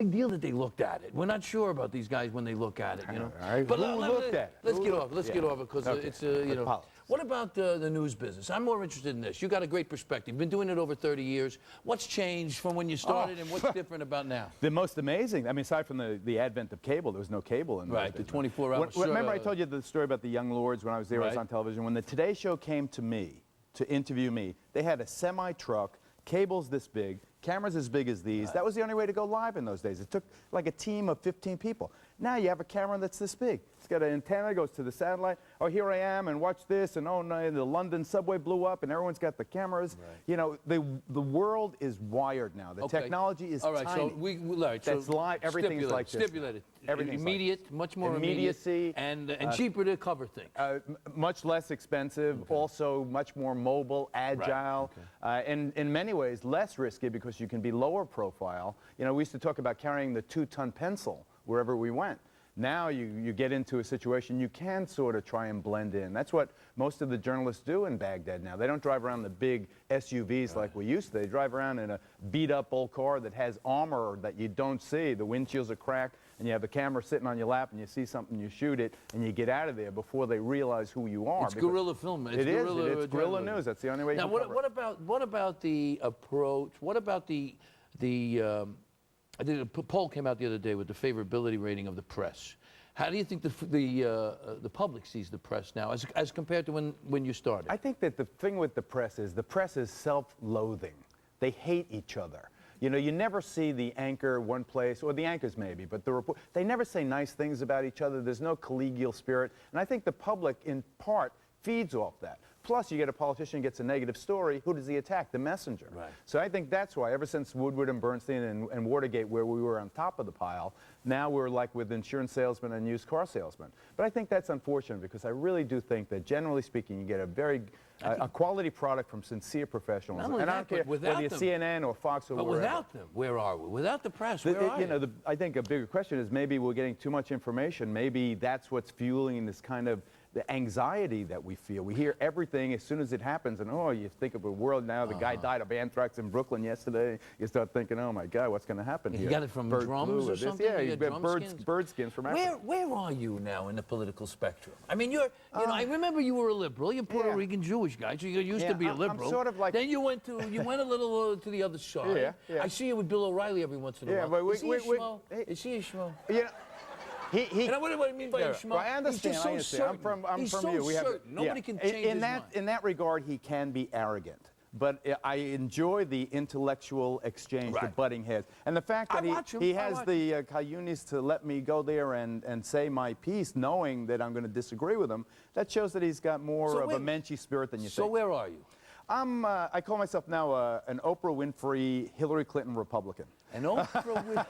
Big deal that they looked at it. We're not sure about these guys when they look at it, you know. All right. But Who looked at it? Let's get off. Let's get off it because it's you know. Politics. What about the news business? I'm more interested in this. You got a great perspective. You've been doing it over 30 years. What's changed from when you started, and what's different about now? The most amazing, I mean, aside from the advent of cable, there was no cable in those Right, the days. 24-hour. Remember I told you the story about the Young Lords when I was there, I was Right. on television. When the Today Show came to me to interview me, they had a semi-truck, cables this big, cameras as big as these. Right. That was the only way to go live in those days. It took like a team of 15 people. Now you have a camera that's this big. It's got an antenna, goes to the satellite. Oh, here I am, and watch this, and oh no, the London subway blew up, and everyone's got the cameras. Right. You know, the world is wired now. The technology is all right, tiny. So that's live. Everything is like this. Stipulated. Everything's immediate, like much more immediacy, immediate, and cheaper to cover things. Much less expensive, also much more mobile, agile, and in many ways less risky because you can be lower profile. You know, we used to talk about carrying the 2-ton pencil wherever we went. Now you get into a situation you can sort of try and blend in. That's what most of the journalists do in Baghdad now. They don't drive around the big SUVs like we used to. They drive around in a beat-up old car that has armor that you don't see. The windshields are cracked, and you have a camera sitting on your lap, and you see something, you shoot it, and you get out of there before they realize who you are. It's guerrilla film. It's guerrilla news. That's the only way you can cover it. What about the approach? What about the I think a poll came out the other day with the favorability rating of the press. How do you think the public sees the press now as compared to when you started? I think that the thing with the press is self-loathing. They hate each other. You know, you never see the anchor one place, or the anchors maybe, but they never say nice things about each other. There's no collegial spirit. And I think the public, in part, feeds off that. Plus, you get a politician who gets a negative story, who does he attack? The messenger. Right. So I think that's why, ever since Woodward and Bernstein and Watergate, where we were on top of the pile, now we're like with insurance salesmen and used car salesmen. But I think that's unfortunate because I really do think that, generally speaking, you get a very a quality product from sincere professionals. And I don't care whether you're CNN or Fox or wherever. But without them, where are we? Without the press, where are you? I think a bigger question is maybe we're getting too much information. Maybe that's what's fueling this kind of the anxiety that we feel. We hear everything as soon as it happens, and oh, you think of a world now, the guy died of anthrax in Brooklyn yesterday, you start thinking, oh my God, what's going to happen here? You got it from drums or something? Yeah, you got bird skins from Africa. Where are you now in the political spectrum? I mean, you know, I remember you were a liberal, you're Puerto Rican Jewish guy, so you used to be a liberal. I'm sort of like... Then you went a little to the other side. I see you with Bill O'Reilly every once in a while. Is he a schmo? Is he a schmo? Yeah. And what do I mean by schmo? Well, I understand. He's just so certain. I'm He's from so you. certain. Nobody can change his mind. In that regard, he can be arrogant. But I enjoy the intellectual exchange, the butting heads. And the fact that he has the cayunis to let me go there and say my piece, knowing that I'm going to disagree with him, that shows that he's got more of a Menschy spirit than you think. So where are you? I call myself now an Oprah Winfrey, Hillary Clinton Republican. An Oprah Winfrey.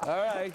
All right.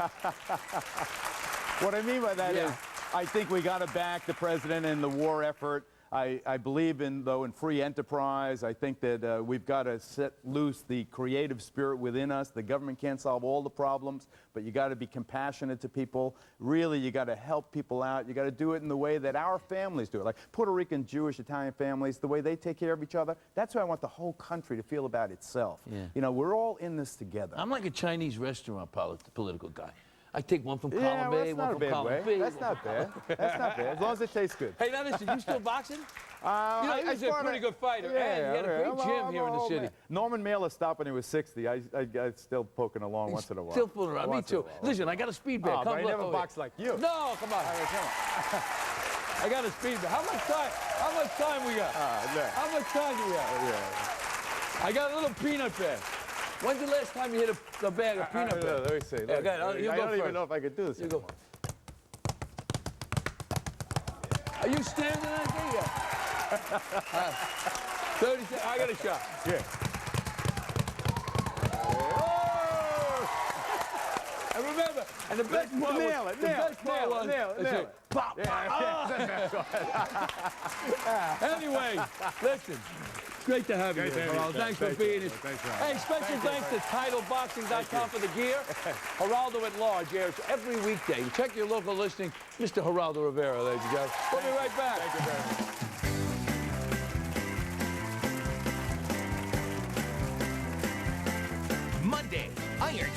What I mean by that is I think we got to back the president in the war effort. I believe in free enterprise. I think that we've got to set loose the creative spirit within us. The government can't solve all the problems, but you got to be compassionate to people. Really, you got to help people out. You got to do it in the way that our families do it, like Puerto Rican, Jewish, Italian families, the way they take care of each other. That's what I want the whole country to feel about itself. Yeah. You know, we're all in this together. I'm like a Chinese restaurant political guy. I take one from column A, one from column B. That's not bad. That's not bad, as long as it tastes good. Hey, now listen, you still boxing? You know, he was a pretty good fighter. Yeah, and he had a great gym here in the city. Norman Mailer stopped when he was 60. I'm still poking along once in a while. Still fooling around. Me too. Listen, I got a speed bag. But I never boxed like you. No, come on. I got a speed bag. How much time we got? How much time do we have? I got a little peanut bag. When's the last time you hit a bag of peanut butter? Let me see. I don't even know if I could do this. You go. Are you standing on there? 30 seconds. I got a shot. Yeah. And remember, and the best part was... Nail it. Pop. Anyway, listen. Great to have you here, Geraldo. Thanks for being here. Hey, special thanks to TitleBoxing.com for the gear. Geraldo at Large airs every weekday. Check your local listing. Mr. Geraldo Rivera, ladies and gentlemen. We'll be right back. Thank you very much.